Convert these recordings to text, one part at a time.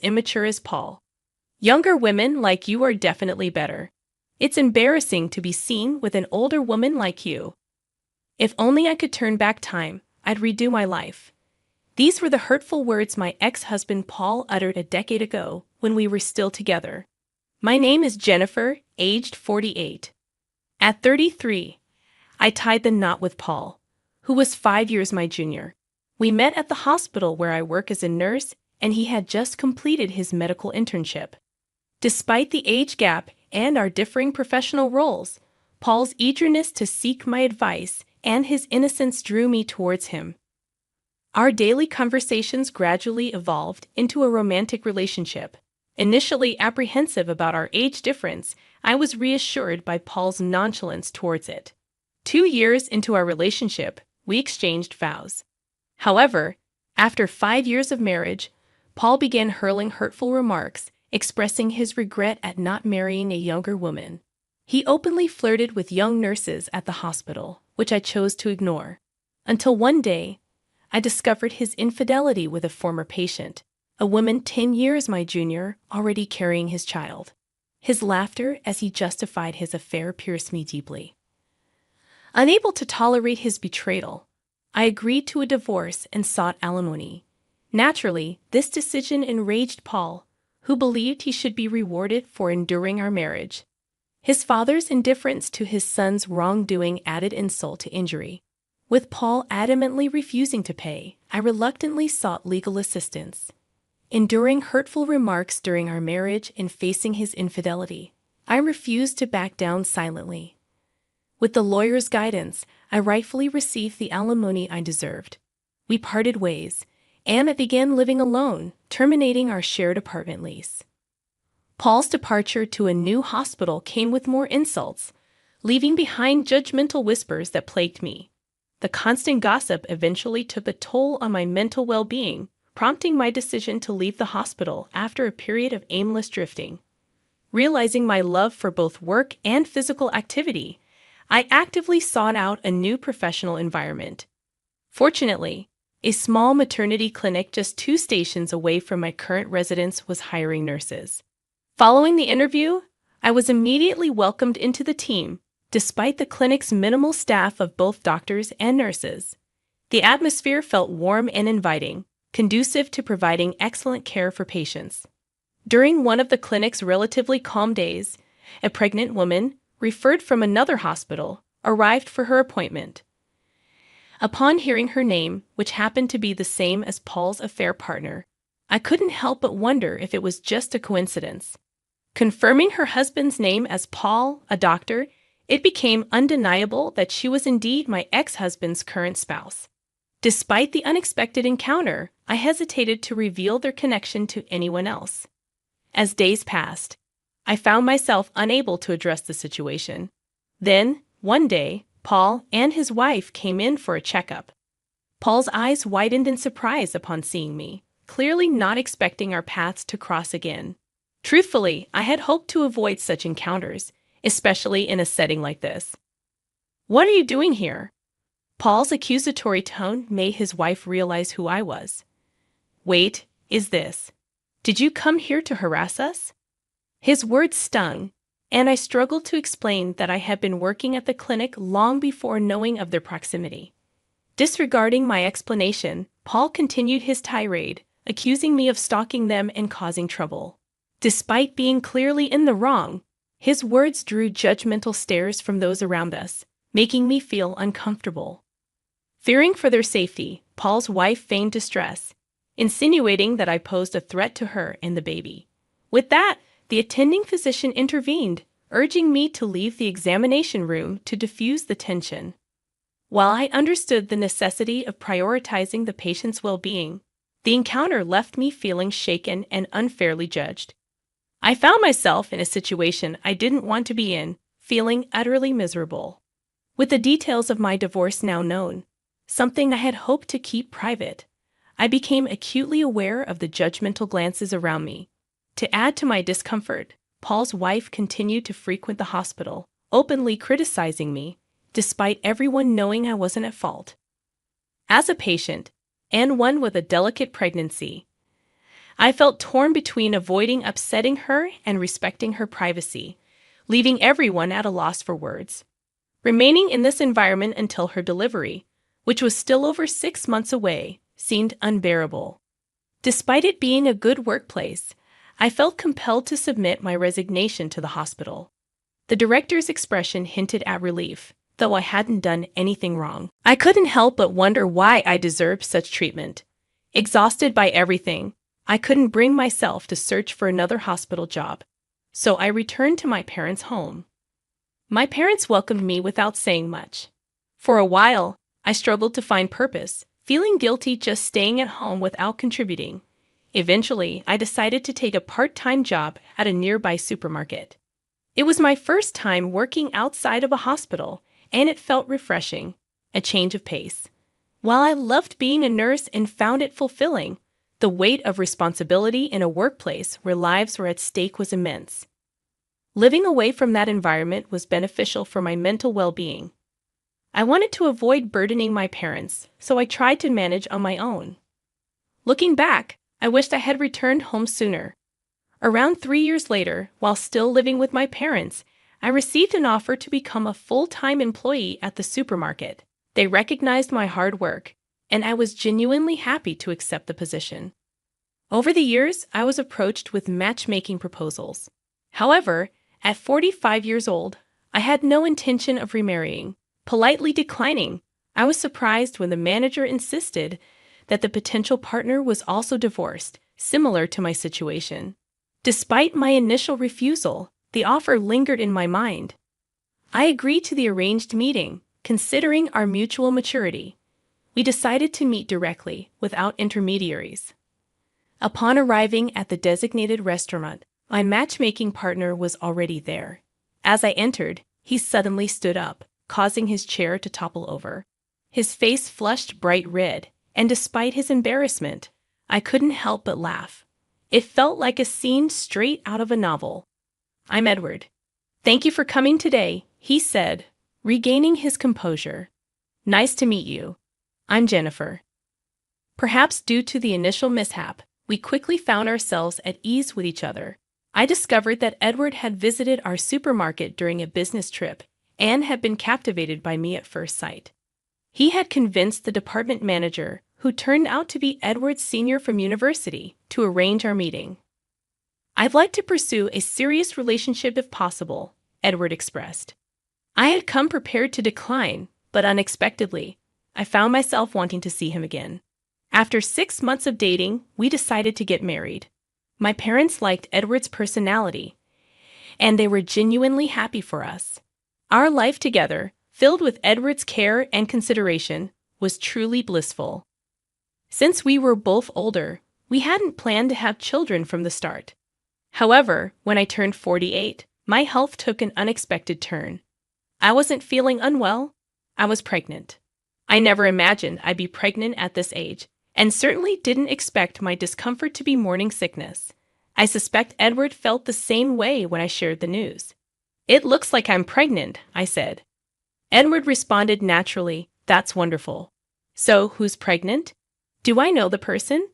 immature as Paul. Younger women like you are definitely better. It's embarrassing to be seen with an older woman like you. If only I could turn back time, I'd redo my life. These were the hurtful words my ex-husband Paul uttered a decade ago when we were still together. My name is Jennifer, aged 48. At 33, I tied the knot with Paul, who was 5 years my junior. We met at the hospital where I work as a nurse, and he had just completed his medical internship. Despite the age gap and our differing professional roles, Paul's eagerness to seek my advice and his innocence drew me towards him. Our daily conversations gradually evolved into a romantic relationship. Initially apprehensive about our age difference, I was reassured by Paul's nonchalance towards it. 2 years into our relationship, we exchanged vows. However, after 5 years of marriage, Paul began hurling hurtful remarks, expressing his regret at not marrying a younger woman. He openly flirted with young nurses at the hospital, which I chose to ignore. Until one day, I discovered his infidelity with a former patient, a woman 10 years my junior, already carrying his child. His laughter as he justified his affair pierced me deeply. Unable to tolerate his betrayal, I agreed to a divorce and sought alimony. Naturally, this decision enraged Paul, who believed he should be rewarded for enduring our marriage. His father's indifference to his son's wrongdoing added insult to injury. With Paul adamantly refusing to pay, I reluctantly sought legal assistance. Enduring hurtful remarks during our marriage and facing his infidelity, I refused to back down silently. With the lawyer's guidance, I rightfully received the alimony I deserved. We parted ways, and I began living alone, terminating our shared apartment lease. Paul's departure to a new hospital came with more insults, leaving behind judgmental whispers that plagued me. The constant gossip eventually took a toll on my mental well-being, prompting my decision to leave the hospital after a period of aimless drifting. Realizing my love for both work and physical activity, I actively sought out a new professional environment. Fortunately, a small maternity clinic just 2 stations away from my current residence was hiring nurses. Following the interview, I was immediately welcomed into the team, despite the clinic's minimal staff of both doctors and nurses. The atmosphere felt warm and inviting, conducive to providing excellent care for patients. During one of the clinic's relatively calm days, a pregnant woman, referred from another hospital, arrived for her appointment. Upon hearing her name, which happened to be the same as Paul's affair partner, I couldn't help but wonder if it was just a coincidence. Confirming her husband's name as Paul, a doctor, it became undeniable that she was indeed my ex-husband's current spouse. Despite the unexpected encounter, I hesitated to reveal their connection to anyone else. As days passed, I found myself unable to address the situation. Then, one day, Paul and his wife came in for a checkup. Paul's eyes widened in surprise upon seeing me, clearly not expecting our paths to cross again. Truthfully, I had hoped to avoid such encounters, especially in a setting like this. "What are you doing here?" Paul's accusatory tone made his wife realize who I was. "Wait, is this? Did you come here to harass us?" His words stung, and I struggled to explain that I had been working at the clinic long before knowing of their proximity. Disregarding my explanation, Paul continued his tirade, accusing me of stalking them and causing trouble. Despite being clearly in the wrong, his words drew judgmental stares from those around us, making me feel uncomfortable. Fearing for their safety, Paul's wife feigned distress, insinuating that I posed a threat to her and the baby. With that, the attending physician intervened, urging me to leave the examination room to diffuse the tension. While I understood the necessity of prioritizing the patient's well-being, the encounter left me feeling shaken and unfairly judged. I found myself in a situation I didn't want to be in, feeling utterly miserable. With the details of my divorce now known, something I had hoped to keep private, I became acutely aware of the judgmental glances around me. To add to my discomfort, Paul's wife continued to frequent the hospital, openly criticizing me, despite everyone knowing I wasn't at fault. As a patient, and one with a delicate pregnancy, I felt torn between avoiding upsetting her and respecting her privacy, leaving everyone at a loss for words. Remaining in this environment until her delivery, which was still over 6 months away, seemed unbearable. Despite it being a good workplace, I felt compelled to submit my resignation to the hospital. The director's expression hinted at relief, though I hadn't done anything wrong. I couldn't help but wonder why I deserved such treatment. Exhausted by everything, I couldn't bring myself to search for another hospital job, so I returned to my parents' home. My parents welcomed me without saying much. For a while, I struggled to find purpose, feeling guilty just staying at home without contributing. Eventually, I decided to take a part-time job at a nearby supermarket. It was my first time working outside of a hospital, and it felt refreshing, a change of pace. While I loved being a nurse and found it fulfilling, the weight of responsibility in a workplace where lives were at stake was immense. Living away from that environment was beneficial for my mental well-being. I wanted to avoid burdening my parents, so I tried to manage on my own. Looking back, I wished I had returned home sooner. Around 3 years later, while still living with my parents, I received an offer to become a full-time employee at the supermarket. They recognized my hard work, and I was genuinely happy to accept the position. Over the years, I was approached with matchmaking proposals. However, at 45 years old, I had no intention of remarrying. Politely declining, I was surprised when the manager insisted that the potential partner was also divorced, similar to my situation. Despite my initial refusal, the offer lingered in my mind. I agreed to the arranged meeting, considering our mutual maturity. We decided to meet directly, without intermediaries. Upon arriving at the designated restaurant, my matchmaking partner was already there. As I entered, he suddenly stood up, causing his chair to topple over. His face flushed bright red, and despite his embarrassment, I couldn't help but laugh. It felt like a scene straight out of a novel. "I'm Edward. Thank you for coming today," he said, regaining his composure. "Nice to meet you. I'm Jennifer." Perhaps due to the initial mishap, we quickly found ourselves at ease with each other. I discovered that Edward had visited our supermarket during a business trip and had been captivated by me at first sight. He had convinced the department manager, who turned out to be Edward's senior from university, to arrange our meeting. "I'd like to pursue a serious relationship if possible," Edward expressed. I had come prepared to decline, but unexpectedly, I found myself wanting to see him again. After 6 months of dating, we decided to get married. My parents liked Edward's personality, and they were genuinely happy for us. Our life together, filled with Edward's care and consideration, was truly blissful. Since we were both older, we hadn't planned to have children from the start. However, when I turned 48, my health took an unexpected turn. I wasn't feeling unwell. I was pregnant. I never imagined I'd be pregnant at this age, and certainly didn't expect my discomfort to be morning sickness. I suspect Edward felt the same way when I shared the news. "It looks like I'm pregnant," I said. Edward responded naturally, "That's wonderful. So, who's pregnant? Do I know the person?"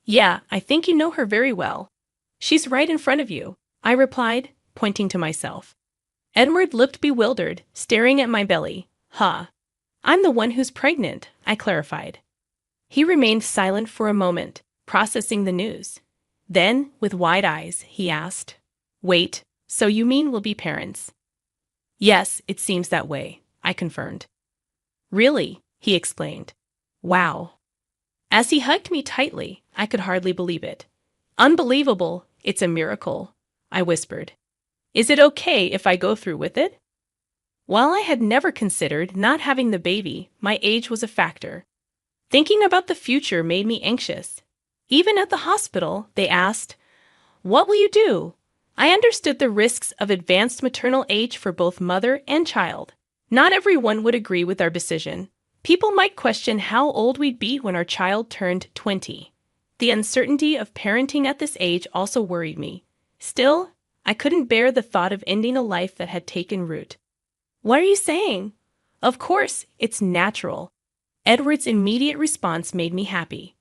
"Yeah, I think you know her very well. She's right in front of you," I replied, pointing to myself. Edward looked bewildered, staring at my belly. "Huh. I'm the one who's pregnant," I clarified. He remained silent for a moment, processing the news. Then, with wide eyes, he asked, "Wait, so you mean we'll be parents?" "Yes, it seems that way," I confirmed. "Really?" he exclaimed. "Wow." As he hugged me tightly, I could hardly believe it. "Unbelievable, it's a miracle," I whispered. "Is it okay if I go through with it?" While I had never considered not having the baby, my age was a factor. Thinking about the future made me anxious. Even at the hospital, they asked, "What will you do?" I understood the risks of advanced maternal age for both mother and child. Not everyone would agree with our decision. People might question how old we'd be when our child turned 20. The uncertainty of parenting at this age also worried me. Still, I couldn't bear the thought of ending a life that had taken root. "What are you saying?" "Of course, it's natural." Edward's immediate response made me happy.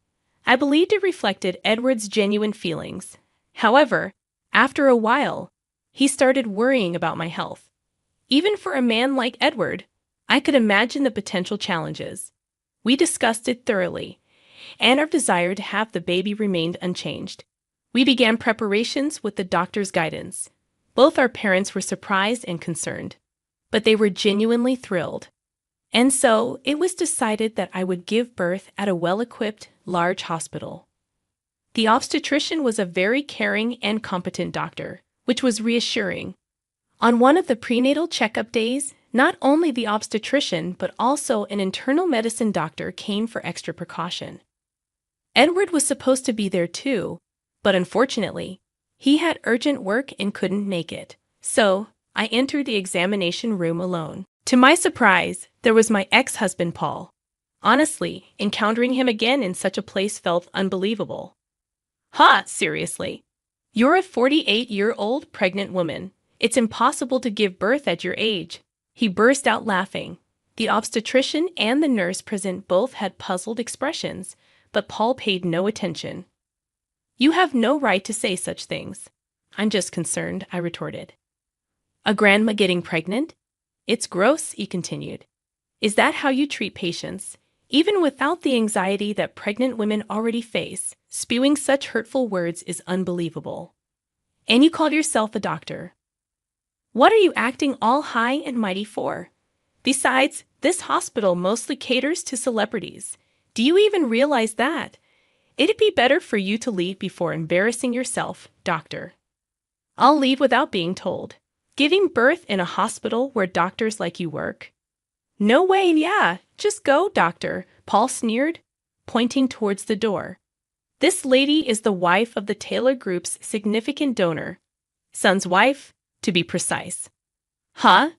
I believed it reflected Edward's genuine feelings. However, after a while, he started worrying about my health. Even for a man like Edward, I could imagine the potential challenges. We discussed it thoroughly, and our desire to have the baby remained unchanged. We began preparations with the doctor's guidance. Both our parents were surprised and concerned, but they were genuinely thrilled. And so, it was decided that I would give birth at a well-equipped, large hospital. The obstetrician was a very caring and competent doctor, which was reassuring. On one of the prenatal checkup days, not only the obstetrician but also an internal medicine doctor came for extra precaution. Edward was supposed to be there too, but unfortunately, he had urgent work and couldn't make it. So, I entered the examination room alone. To my surprise, there was my ex-husband Paul. Honestly, encountering him again in such a place felt unbelievable. Ha, seriously. You're a 48-year-old pregnant woman. It's impossible to give birth at your age. He burst out laughing. The obstetrician and the nurse present both had puzzled expressions, but Paul paid no attention. You have no right to say such things. I'm just concerned, I retorted. A grandma getting pregnant? It's gross, he continued. Is that how you treat patients? Even without the anxiety that pregnant women already face, spewing such hurtful words is unbelievable. And you called yourself a doctor. What are you acting all high and mighty for? Besides, this hospital mostly caters to celebrities. Do you even realize that? It'd be better for you to leave before embarrassing yourself, doctor. I'll leave without being told. Giving birth in a hospital where doctors like you work? No way, yeah. Just go, doctor, Paul sneered, pointing towards the door. This lady is the wife of the Taylor Group's significant donor. Son's wife, to be precise. Huh?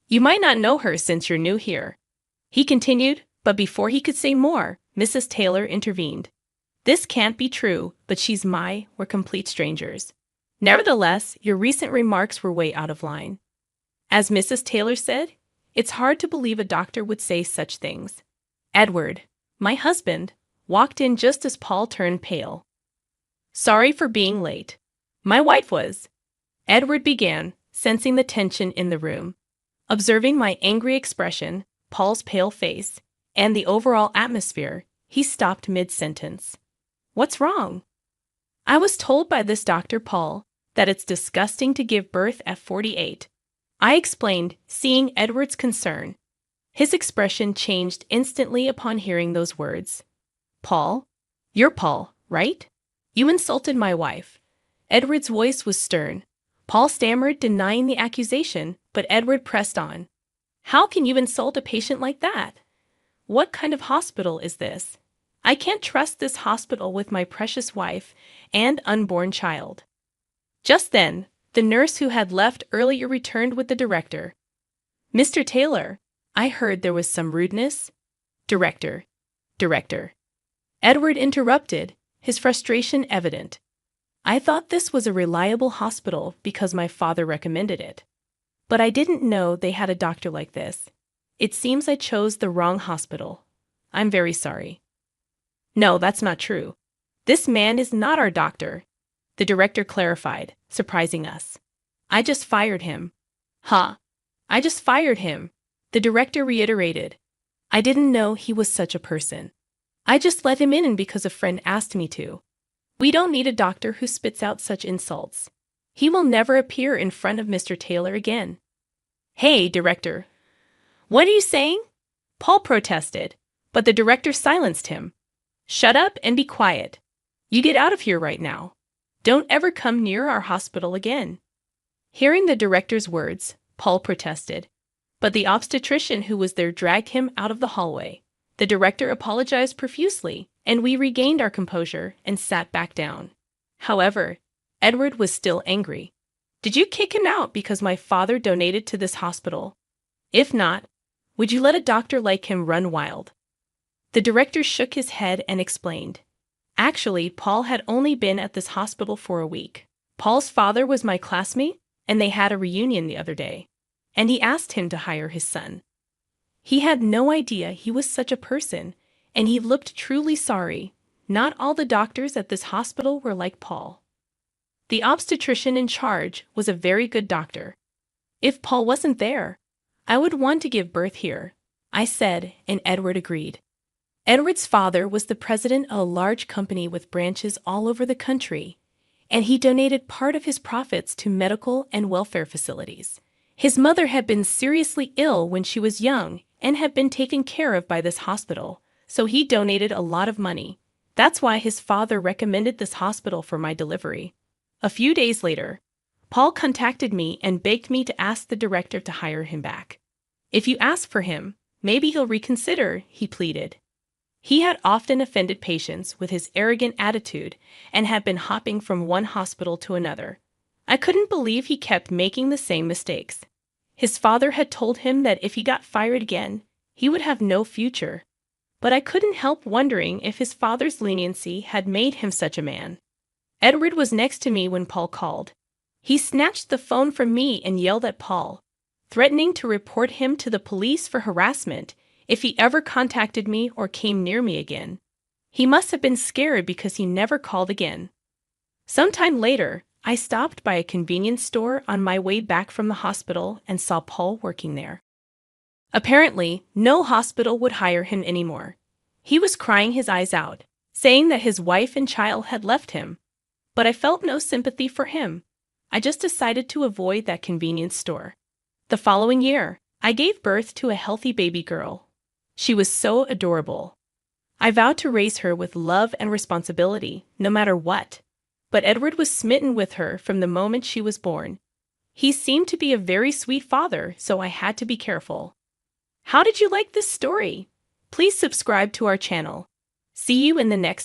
You might not know her since you're new here. He continued, but before he could say more, Mrs. Taylor intervened. This can't be true, but we're complete strangers. Nevertheless, your recent remarks were way out of line. As Mrs. Taylor said, it's hard to believe a doctor would say such things. Edward, my husband, walked in just as Paul turned pale. Sorry for being late. My wife was. Edward began, sensing the tension in the room. Observing my angry expression, Paul's pale face, and the overall atmosphere, he stopped mid-sentence. What's wrong? I was told by this Dr. Paul that it's disgusting to give birth at 48. I explained, seeing Edward's concern. His expression changed instantly upon hearing those words. Paul? You're Paul, right? You insulted my wife. Edward's voice was stern. Paul stammered, denying the accusation, but Edward pressed on. How can you insult a patient like that? What kind of hospital is this? I can't trust this hospital with my precious wife and unborn child. Just then, the nurse who had left earlier returned with the director. Mr. Taylor, I heard there was some rudeness. Director. Edward interrupted, his frustration evident. I thought this was a reliable hospital because my father recommended it. But I didn't know they had a doctor like this. It seems I chose the wrong hospital. I'm very sorry. No, that's not true. This man is not our doctor. The director clarified, surprising us. I just fired him. Huh. I just fired him. The director reiterated. I didn't know he was such a person. I just let him in because a friend asked me to. We don't need a doctor who spits out such insults. He will never appear in front of Mr. Taylor again. Hey, director. What are you saying? Paul protested, but the director silenced him. Shut up and be quiet. You get out of here right now. Don't ever come near our hospital again. Hearing the director's words, Paul protested, but the obstetrician who was there dragged him out of the hallway. The director apologized profusely, and we regained our composure and sat back down. However, Edward was still angry. Did you kick him out because my father donated to this hospital? If not, would you let a doctor like him run wild? The director shook his head and explained. Actually, Paul had only been at this hospital for a week. Paul's father was my classmate, and they had a reunion the other day, and he asked him to hire his son. He had no idea he was such a person, and he looked truly sorry. not all the doctors at this hospital were like Paul. The obstetrician in charge was a very good doctor. If Paul wasn't there, I would want to give birth here, I said, and Edward agreed. Edward's father was the president of a large company with branches all over the country, and he donated part of his profits to medical and welfare facilities. His mother had been seriously ill when she was young and had been taken care of by this hospital, so he donated a lot of money. That's why his father recommended this hospital for my delivery. A few days later, Paul contacted me and begged me to ask the director to hire him back. If you ask for him, maybe he'll reconsider, he pleaded. He had often offended patients with his arrogant attitude and had been hopping from one hospital to another. I couldn't believe he kept making the same mistakes. His father had told him that if he got fired again, he would have no future. But I couldn't help wondering if his father's leniency had made him such a man. Edward was next to me when Paul called. He snatched the phone from me and yelled at Paul, threatening to report him to the police for harassment if he ever contacted me or came near me again. He must have been scared because he never called again. Sometime later, I stopped by a convenience store on my way back from the hospital and saw Paul working there. Apparently, no hospital would hire him anymore. He was crying his eyes out, saying that his wife and child had left him. But I felt no sympathy for him. I just decided to avoid that convenience store. The following year, I gave birth to a healthy baby girl. She was so adorable. I vowed to raise her with love and responsibility, no matter what. But Edward was smitten with her from the moment she was born. He seemed to be a very sweet father, so I had to be careful. How did you like this story? Please subscribe to our channel. See you in the next